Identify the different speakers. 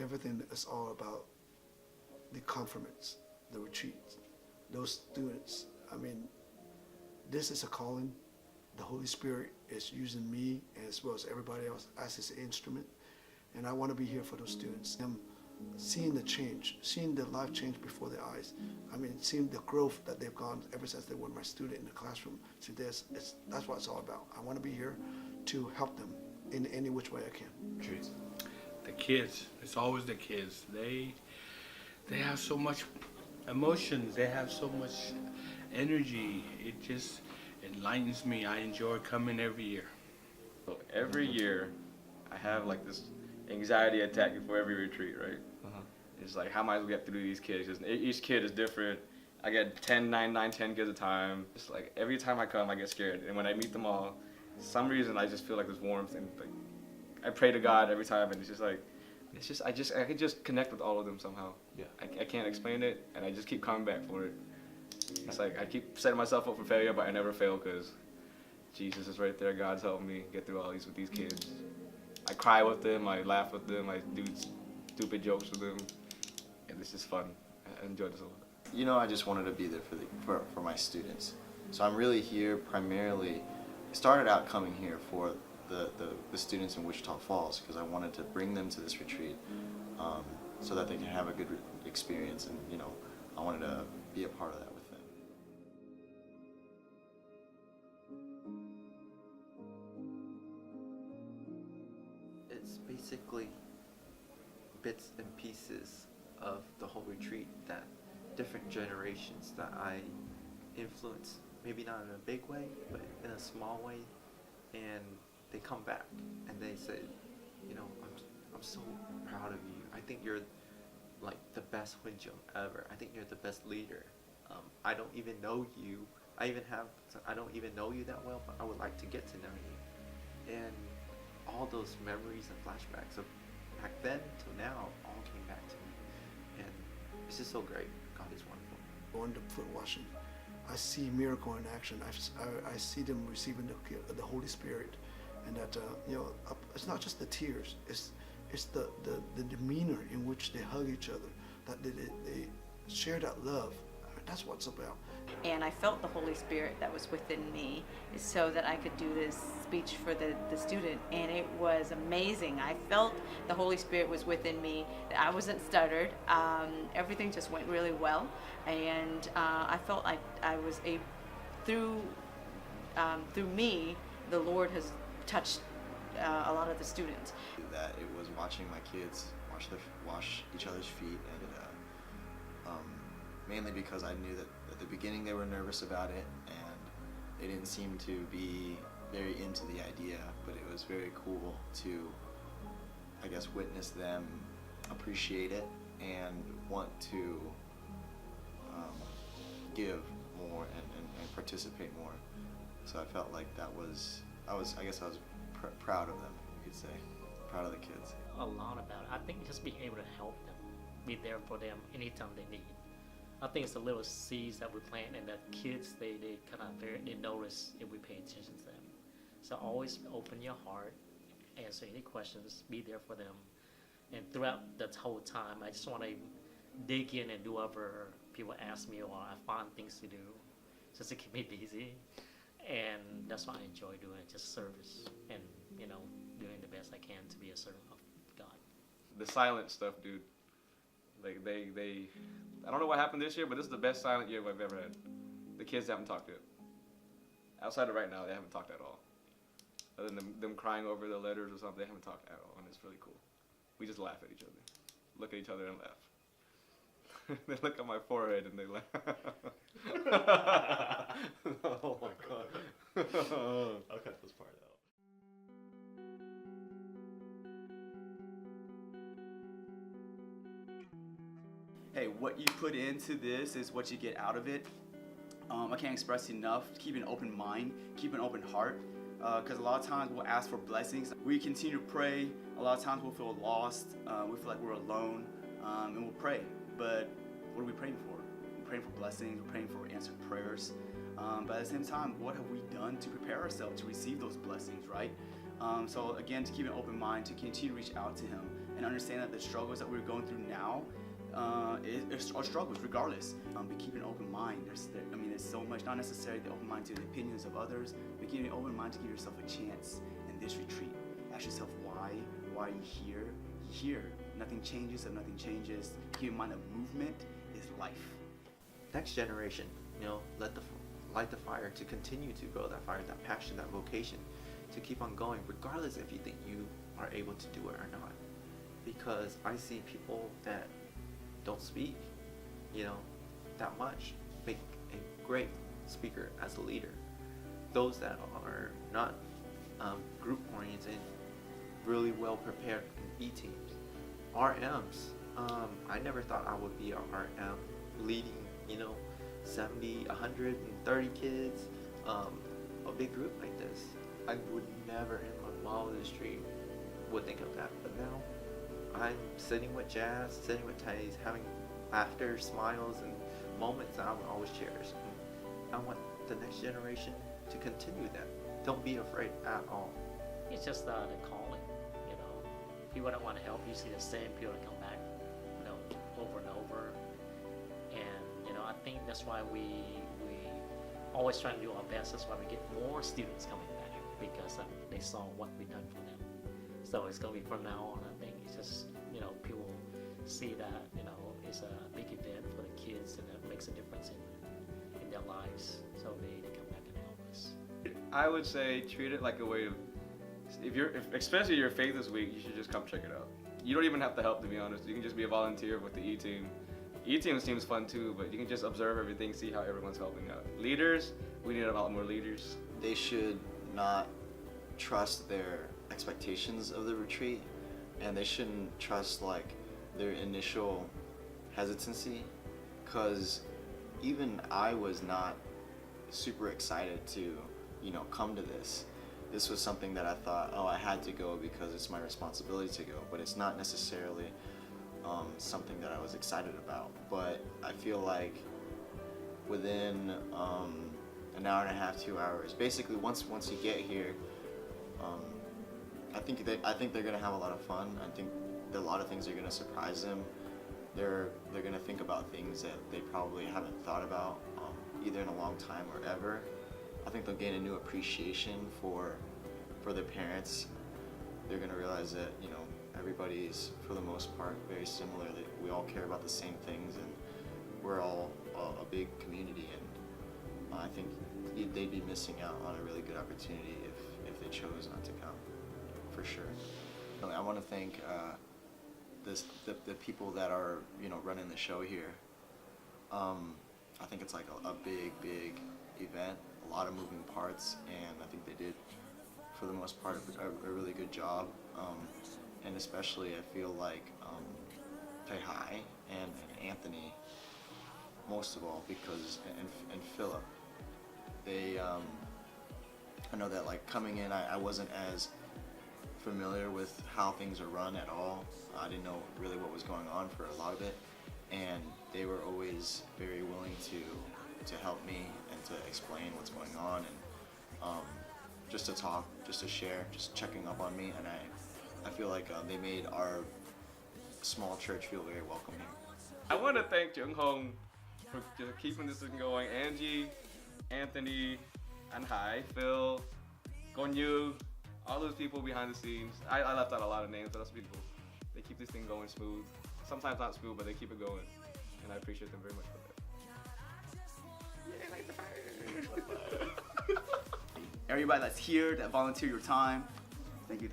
Speaker 1: everything is all about the conference, the retreats, those students. I mean, this is a calling. The Holy Spirit is using me as well as everybody else as his instrument. And I want to be here for those students. I'm seeing the change, seeing the life change before their eyes. I mean, seeing the growth that they've gone ever since they were my student in the classroom. See, that's what it's all about. I want to be here to help them in any which way I can.
Speaker 2: Trees.
Speaker 3: The kids, it's always the kids. They have so much emotions. They have so much energy. It just enlightens me. I enjoy coming every year.
Speaker 4: So every year, I have like this anxiety attack before every retreat, right? It's like, how am I going to get through these kids? 'Cause each kid is different. I get 10 kids at a time. It's like every time I come, I get scared. And when I meet them all, for some reason, I just feel like this warmth. And like, I pray to God every time, and it's just like, I can just connect with all of them somehow.
Speaker 2: Yeah.
Speaker 4: I can't explain it, and I just keep coming back for it. It's like I keep setting myself up for failure, but I never fail because Jesus is right there. God's helping me get through all these with these kids. I cry with them, I laugh with them, I do stupid jokes with them, and it's just fun. I enjoy this a lot.
Speaker 5: You know, I just wanted to be there for my students. So I'm really here primarily. I started out coming here for the students in Wichita Falls because I wanted to bring them to this retreat so that they can have a good experience, and you know, I wanted to be a part of that with them.
Speaker 6: It's basically bits and pieces of the whole retreat, that different generations that I influence, maybe not in a big way, but in a small way, and they come back and they say, you know, I'm so proud of you. I think you're like the best Winjum ever. I think you're the best leader. I don't even know you. I don't even know you that well, but I would like to get to know you. And all those memories and flashbacks of back then till now all came back to me. And it's just so great. God is wonderful.
Speaker 1: Going to foot washing, I see miracle in action. I see them receiving the Holy Spirit, and that you know, it's not just the tears. It's the demeanor in which they hug each other, that they share that love. That's what it's about.
Speaker 7: And I felt the Holy Spirit that was within me so that I could do this speech for the student, and it was amazing. I felt the Holy Spirit was within me. I wasn't stuttered. Everything just went really well, and I felt like I was through me, the Lord has touched a lot of the students.
Speaker 5: That it was watching my kids wash each other's feet, and mainly because I knew that at the beginning they were nervous about it and they didn't seem to be very into the idea, but it was very cool to, I guess, witness them appreciate it and want to give more and participate more. So I felt like I was proud of them, you could say, proud of the kids.
Speaker 8: A lot about it. I think just being able to help them, be there for them anytime they need. I think it's the little seeds that we plant, and that kids, they kind of they notice if we pay attention to them. So always open your heart, answer any questions, be there for them. And throughout the whole time, I just want to dig in and do whatever people ask me, or I find things to do just to keep me busy. And that's what I enjoy doing, just service and, you know, doing the best I can to be a servant of God.
Speaker 4: The silent stuff, dude. Like I don't know what happened this year, but this is the best silent year I've ever had. The kids haven't talked yet. Outside of right now, they haven't talked at all. Other than them crying over the letters or something, they haven't talked at all, and it's really cool. We just laugh at each other, look at each other and laugh. They look at my forehead and they laugh.
Speaker 2: Oh my God. I'll cut this part out.
Speaker 9: Hey, what you put into this is what you get out of it. I can't express enough. Keep an open mind, keep an open heart, because a lot of times we'll ask for blessings. We continue to pray. A lot of times we'll feel lost. We feel like we're alone, and we'll pray. But what are we praying for? We're praying for blessings. We're praying for answered prayers. But at the same time, what have we done to prepare ourselves to receive those blessings, right? So again, to keep an open mind, to continue to reach out to Him, and understand that the struggles that we're going through now are struggles regardless. But keep an open mind. There's so much, not necessarily the open mind to the opinions of others, but keep an open mind to give yourself a chance in this retreat. Ask yourself why are you here? Here, nothing changes. If nothing changes, keep in mind that movement is life.
Speaker 6: Next generation, light the fire to continue to grow that fire, that passion, that vocation, to keep on going, regardless if you think you are able to do it or not. Because I see people that don't speak, that much, make a great speaker as a leader. Those that are not group oriented, really well prepared in E-teams. RMs, I never thought I would be a RM leading, 70, 130 kids, a big group like this. I would never in my wildest dream would think of that. But now I'm sitting with Jazz, sitting with Thais, having laughter, smiles, and moments that I will always cherish. I want the next generation to continue that. Don't be afraid at all.
Speaker 8: It's just the calling, People that want to help, you see the same people that come back, over and over. And, I think that's why we always try to do our best. That's why we get more students coming back, because they saw what we done for them. So it's going to be from now on, I think it's just, people see that, it's a big event for the kids and it makes a difference in their lives. So they come back and help us.
Speaker 4: I would say treat it like a way of, especially your faith this week, you should just come check it out. You don't even have to help, to be honest. You can just be a volunteer with the E-team. E-team seems fun too, but you can just observe everything, see how everyone's helping out. Leaders, we need a lot more leaders.
Speaker 5: They should not trust their expectations of the retreat, and they shouldn't trust their initial hesitancy, because even I was not super excited to come to this. This was something that I thought, I had to go because it's my responsibility to go, but it's not necessarily something that I was excited about. But I feel like within an hour and a half, 2 hours, basically once you get here, I think they're gonna have a lot of fun. I think that a lot of things are gonna surprise them. They're gonna think about things that they probably haven't thought about either in a long time or ever. I think they'll gain a new appreciation for their parents. They're gonna realize that everybody's for the most part very similar. That we all care about the same things, and we're all a big community. And I think they'd be missing out on a really good opportunity if they chose not to come, for sure. I want to thank the people that are running the show here. I think it's like a big event, a lot of moving parts, and I think they did, for the most part, a really good job. And especially I feel like Tehai and Anthony, most of all, because and Philip, they I know that coming in, I wasn't as familiar with how things are run at all. I didn't know really what was going on for a lot of it, and they were always very willing to help me and to explain what's going on, and just to talk, just to share, just checking up on me. And I feel like they made our small church feel very welcoming.
Speaker 4: I want to thank Jung Hong for just keeping this thing going. Angie, Anthony, and Phil, Gonyu, all those people behind the scenes. I left out a lot of names, but that's people. They keep this thing going smooth. Sometimes not smooth, but they keep it going. And I appreciate them very much for that.
Speaker 9: Everybody that's here, that volunteer your time, thank you.